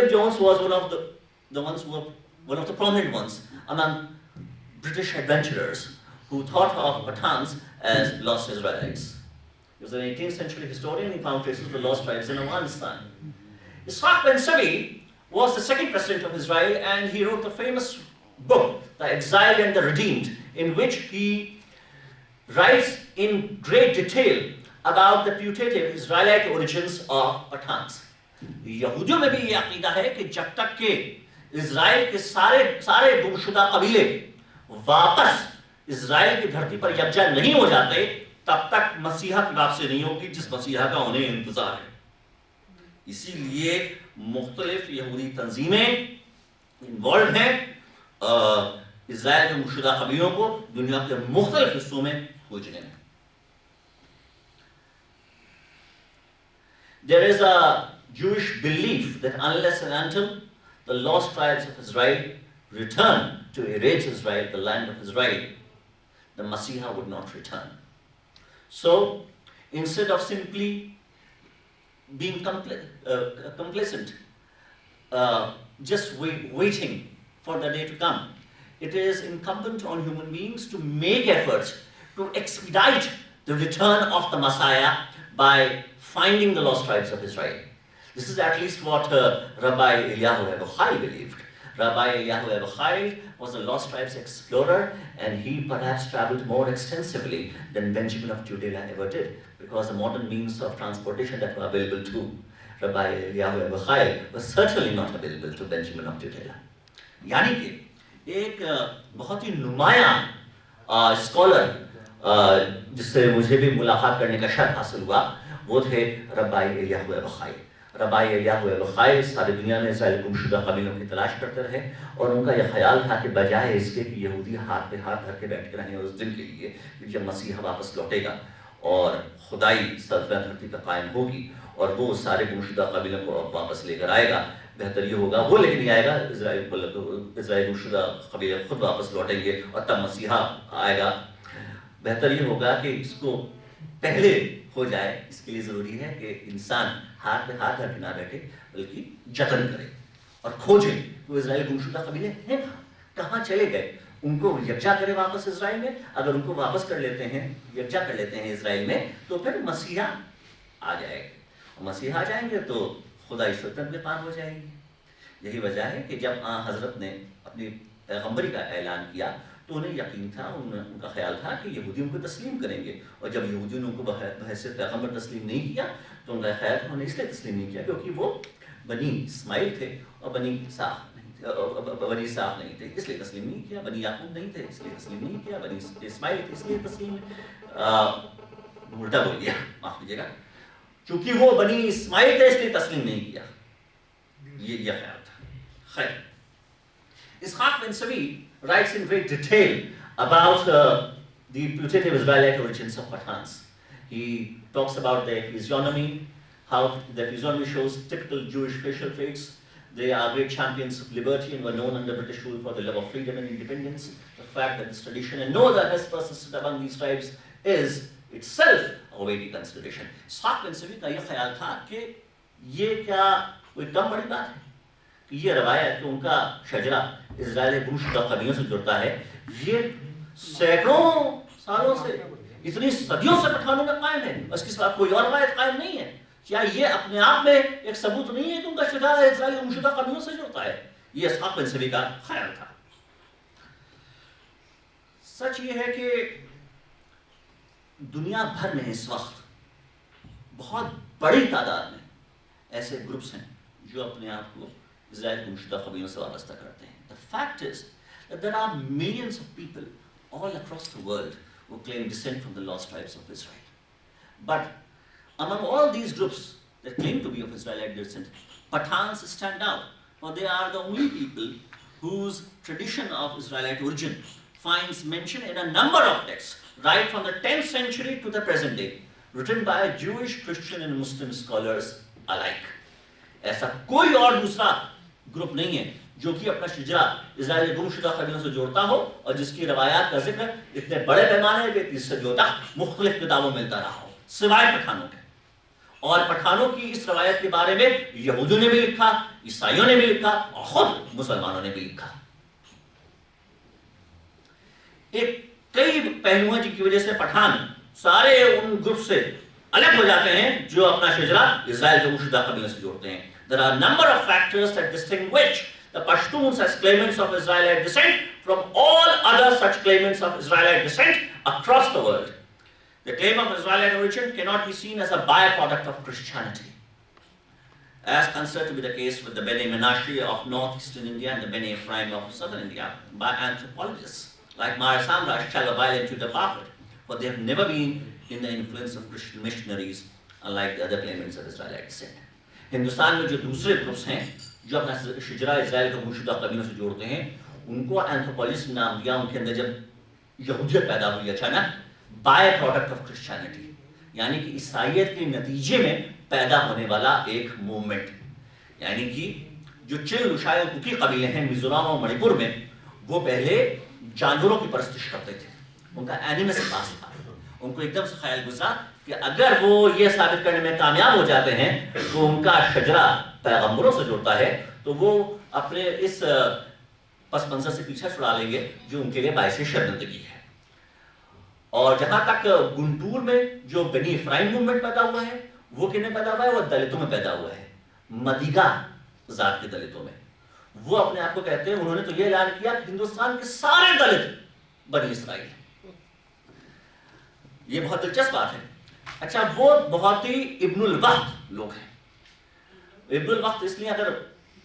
Jones was the ones who were one of the prominent ones among British adventurers who thought of Pathans as lost Israelites. He was an 18th century historian. He found traces of the lost tribes in Afghanistan. Ishaq Ben Savi was the second president of Israel, and he wrote the famous book, The Exiled and the Redeemed, in which he writes in great detail about the putative Israelite origins of Pathans. यहूदियों में भी ये अकीदा है कि जब तक के इज़राइल के सारे गुमशुदा कबीले वापस इज़राइल की धरती पर यकजा नहीं हो जाते, तब तक मसीहा की वापसी नहीं होगी, जिस मसीहा का उन्हें इंतजार है। इसीलिए मुख्तलिफ यहूदी तंजीमें इन्वॉल्व हैं इज़राइल के गुमशुदा कबीलों को दुनिया के मुख्तलिफ हिस्सों में खोजने में। There is a Jewish belief that unless and until the lost tribes of Israel return to Eretz Israel, the land of Israel, the Messiah would not return. So, instead of simply being complacent, just waiting for the day to come, it is incumbent on human beings to make efforts to expedite the return of the Messiah by finding the lost tribes of Israel. This is at least what Rabbi Eliyahu Abuchai believed. Rabbi Eliyahu Abuchai was a lost tribes explorer, and he perhaps traveled more extensively than Benjamin of Judea ever did, because the modern means of transportation that were available to Rabbi Eliyahu Abuchai was certainly not available to Benjamin of Judea. यानी कि एक बहुत ही नुमाया scholar जिससे मुझे भी मुलाकात करने का शर्फ हासिल हुआ, वो थे रब्बाई एलियाहु अबुखाई। रब्बाई एलियाहु अबुखाई सारी दुनिया में इस्राएल गुमशुदा कबीलों की तलाश करते रहे, और उनका यह ख्याल था कि बजाय इसके कि यहूदी हाथ पे हाथ धर के बैठ के रहें उस दिन के लिए कि जब मसीहा वापस लौटेगा और खुदाई सल्तनत धरती पर कायम होगी और वो सारे गुमशुदा कबीलों को वापस लेकर आएगा, बेहतर ये होगा वो लेकिन नहीं आएगा, इस्राएल गुमशुदा कबीले खुद वापस लौटेंगे और तब मसीहा आएगा। बेहतर ये होगा कि इसको पहले हो जाए। इसके लिए ज़रूरी है कि इंसान हाथ में हाथ धर के ना बैठे, बल्कि जतन करे और खोजे वो इज़राइल गुमशुदा कबीले हैं कहाँ चले गए, उनको यकजा करे वापस इज़राइल में। अगर उनको वापस कर लेते हैं, यकजा कर लेते हैं इज़राइल में, तो फिर मसीहा आ जाएगा। और मसीहा आ जाएंगे तो खुदाई सल्तनत में कायम हो जाएगी। यही वजह है कि जब हज़रत ने अपनी पैगम्बरी का ऐलान किया तो उन्हें यकीन था, उनका ख्याल था कि यहूदियों को तस्लीम करेंगे, और जब यहूदियों ने उनको बहैसियत पैगम्बर तस्लीम नहीं किया तो उनका ख्याल था उन्होंने इसलिए तस्लीम नहीं किया क्योंकि वो बनी इस्माइल थे और बनी इसाक नहीं थे, इसलिए तस्लीम नहीं किया। बनी याकूब नहीं थे इसलिए तस्लीम नहीं किया, बनी इस्माइल थे इसलिए तस्लीम उल्टा बोल दिया, माफ कीजिएगा, चूंकि वो बनी इस्माइल थे इसलिए तस्लीम नहीं किया, ये ख्याल था। खैर, Ishaq Ben Savi writes in great detail about the putative Israelite origins of Pathans. He talks about their physiognomy, how their physiognomy shows typical Jewish facial traits. They are great champions of liberty and were known under British rule for their love of freedom and independence. The fact that this tradition and no other has persisted among these tribes is itself a weighty consideration. Ishaq Ben Savi का यह ख्याल था कि ये क्या कोई कम बड़ी बात है कि ये रवायत कि उनका शजरा इज़राइल गुमशुदा कबीलों से जुड़ता है, ये सैकड़ों सालों से, इतनी सदियों से पठानों में कायम है, उसके साथ कोई और रवायत कायम नहीं है। क्या ये अपने आप में एक सबूत नहीं है कि उनका शजरा इज़राइल गुमशुदा कबीलों से जुड़ता है? ये इसहाक बिन सवी का ख्याल था। सच ये है कि दुनिया भर में इस वक्त बहुत बड़ी तादाद में ऐसे ग्रुप्स हैं जो अपने आप को इज़राइल गुमशुदा कबीलों से वाबस्ता करते हैं। The fact is that there are millions of people all across the world who claim descent from the lost tribes of Israel. But among all these groups that claim to be of Israelite descent, Pathans stand out, for they are the only people whose tradition of Israelite origin finds mention in a number of texts, right from the 10th century to the present day, written by Jewish, Christian and Muslim scholars alike. ऐसा कोई और दूसरा group नहीं है जो कि अपना शजरा Israel गुमशुदा कबीलों से जोड़ता हो और जिसकी रवायात का जिक्र इतने बड़े पैमाने पे 30 से ज्यादा मुख्तलिफ किताबों में मिलता रहा हो, सिवाय पठानों के। और पठानों की इस रवायत के बारे में यहूदियों ने भी लिखा, ईसाइयों ने भी लिखा और खुद मुसलमानों ने भी लिखा। एक कई पहलू हैं जिनकी वजह से पठान सारे उन ग्रुप से अलग हो जाते हैं जो अपना शजरा इजराइल के मुशुदा कबीलों से जोड़ते हैं। There are a number of factors that distinguish the Pashtuns as claimants of Israelite descent from all other such claimants of Israelite descent across the world. The claim of Israelite origin cannot be seen as a byproduct of Christianity, as considered to be the case with the Bene Menashe of northeastern India and the Bene Ephraim of southern India by anthropologists like Meyer Samrash, Chalabai and Tudor Parfit, but they have never been in the influence of Christian missionaries, unlike the other claimants of Israelite descent. Hindustan में जो दूसरे groups हैं जो अपना शिजरा Israel को मुशुदा कबीलों से जोड़ते हैं, उनको एंथ्रोपोलॉजिस्ट नाम दिया। उनके अंदर जब यहूदियत पैदा हुई अचानक बाय प्रोडक्ट ऑफ क्रिश्चियनिटी, यानी कि ईसाइयत के नतीजे में पैदा होने वाला एक मूवमेंट, यानी कि जो चिल लुशाई और कुकी कबीले हैं मिजोरम और मणिपुर में, वो पहले जानवरों की परस्तिश करते थे, उनका एनिमस पास था। उनको एकदम से ख्याल गुजरा कि अगर वो ये साबित करने में कामयाब हो जाते हैं तो उनका शजरा पैगंबरों से जुड़ता है, तो वो अपने इस पस मंजर से पीछा छुड़ा लेंगे जो उनके लिए बायसे शर्मिंदगी है। और जहां तक गुंटूर में जो बनी इफ्राइम मूवमेंट पैदा हुआ है, वो किन्हें पैदा हुआ है? वो दलितों में पैदा हुआ है, मदिगा जात के दलितों में। वो अपने आप को कहते हैं, उन्होंने तो ये ऐलान किया हिंदुस्तान के सारे दलित बनी इसराइल। ये बहुत दिलचस्प बात है। अच्छा, वो बहुत ही इब्नुल वक्त लोग हैं। इब्नुल वक्त इसलिए, अगर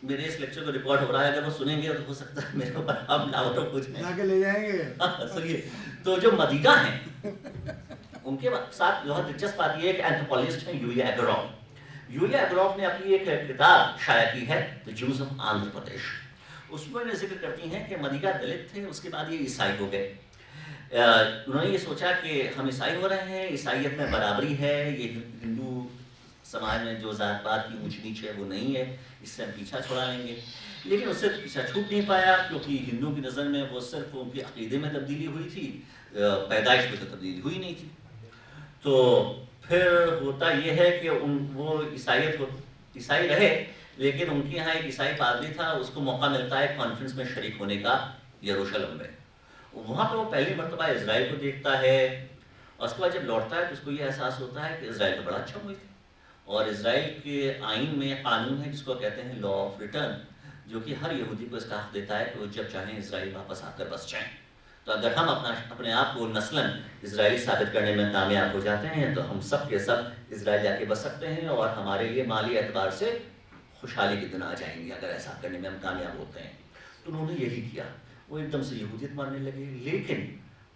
मेरे इस लेक्चर को रिकॉर्ड हो रहा है, अगर वो सुनेंगे तो हो सकता है मेरे ऊपर हम लावटो कुछ लाके ले जाएंगे। सुनिए, तो जो मदिगा हैं उनके साथ बहुत दिलचस्प बात ये है कि एंथ्रोपोलॉजिस्ट हैं यूलिया एगरॉफ। यूलिया एगरॉफ ने अपनी एक किताब शाया की है the Jews of Andhra Pradesh. उसमें जिक्र करती हैं कि मदिगा दलित थे, उसके बाद ये ईसाई हो गए। उन्होंने ये सोचा कि हम ईसाई हो रहे हैं, ईसाइयत में बराबरी है, ये हिंदू समाज में जो जात पात की ऊंच नीच है वो नहीं है, इससे हम पीछा छुड़ा लेंगे। लेकिन उससे पीछा छूट नहीं पाया, क्योंकि हिंदुओं की नज़र में वो सिर्फ उनके अकीदे में तब्दीली हुई थी, पैदाइश में तो तब्दीली हुई नहीं थी। तो फिर होता ये है कि वो ईसाई रहे, लेकिन उनके यहाँ एक ईसाई पादरी था, उसको मौका मिलता है कॉन्फ्रेंस में शरीक होने का यरूशलेम में। वहाँ पर वो पहली मरतबा इजराइल को देखता है, और उसके बाद जब लौटता है तो उसको ये एहसास होता है कि इजराइल तो बड़ा अच्छा मुल्क है, और इजराइल के आइन में कानून है जिसको कहते हैं लॉ ऑफ रिटर्न, जो कि हर यहूदी को इसका हक देता है कि वो जब चाहें इजराइल वापस आकर बस जाएं। तो अगर हम अपने आप को नस्लन इजरायली साबित करने में कामयाब हो जाते हैं तो हम सब के सब इजराइल जाके बस सकते हैं, और हमारे लिए माली एतबार से खुशहाली के दिन आ जाएंगे अगर ऐसा करने में हम कामयाब होते हैं। तो उन्होंने यही किया, वो एकदम से यहूदियत मानने लगे। लेकिन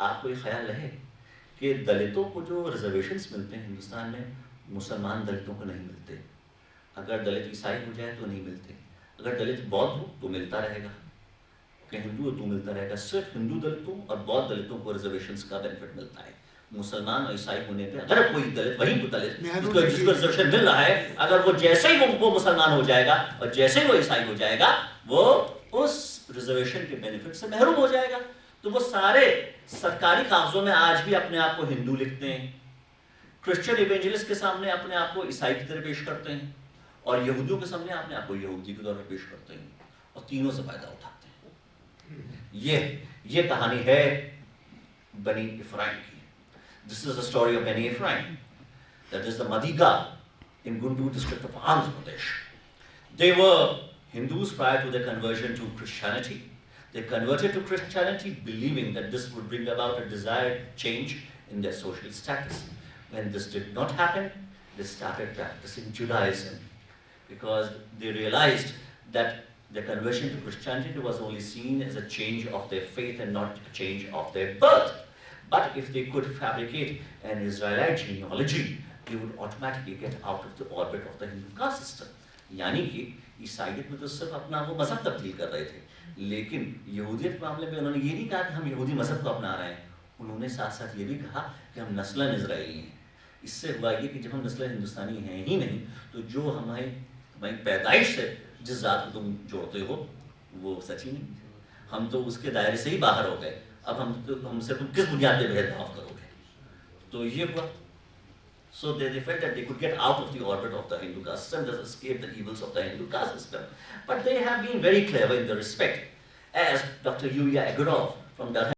आपको ये ख्याल रहे कि दलितों को जो रिजर्वेशंस मिलते हैं हिंदुस्तान में, मुसलमान दलितों को नहीं मिलते। अगर दलित ईसाई हो जाए तो नहीं मिलते, अगर दलित बौद्ध हो तो मिलता रहेगा, कि हिंदू हो तो मिलता रहेगा। सिर्फ हिंदू दलितों और बौद्ध दलितों को रिजर्वेशंस का बेनिफिट मिलता है। मुसलमान और ईसाई होने पे अगर कोई दलित, वही दलित जिसको रिजर्वेशन मिल रहा है, अगर वो जैसे ही वो मुसलमान हो जाएगा और जैसे ही वो ईसाई हो जाएगा, वो उस रिजर्वेशन के बेनिफिट से महरूम हो जाएगा। तो वो सारे सरकारी कागजों में आज भी अपने आप को हिंदू लिखते हैं, क्रिश्चियन इवेंजलिस्ट के सामने अपने आप को ईसाई की तरह पेश करते हैं, और यहूदियों के सामने अपने आप को यहूदी के तौर पर पेश करते हैं, और तीनों से फायदा उठाते हैं। ये कहानी है बनी इफ्राइम की। This is the story of Beni Ephraim. That is the Madiga in Guntur district of Andhra Pradesh. They were Hindus prior to their conversion to Christianity. They converted to Christianity believing that this would bring about a desired change in their social status. When this did not happen, they started practicing Judaism because they realized that their conversion to Christianity was only seen as a change of their faith and not a change of their birth. But if they could fabricate an Israelite genealogy, they would automatically get out of the orbit of the Hindu caste system. यानी कि ईसाइयत में तो सिर्फ अपना वो मजहब तब्दील कर रहे थे, लेकिन यहूदियत के मामले में उन्होंने ये नहीं कहा कि हम यहूदी मजहब को अपना रहे हैं, उन्होंने साथ साथ ये भी कहा कि हम नस्लन इजरायली हैं। इससे हुआ ये कि जब हम नस्लन हिंदुस्तानी हैं ही नहीं, तो जो हमारी पैदाइश से जिस जात को तुम जोड़ते हो वो सच ही नहीं, हम तो उसके दायरे से ही बाहर हो गए। अब हमसे तुम किस बुनियाद पर भेदभाव करोगे? तो ये हुआ। So they felt that they could get out of the orbit of the Hindu caste system, just escape the evils of the Hindu caste system. But they have been very clever in the respect, as Dr. Yulia Egorov from Durham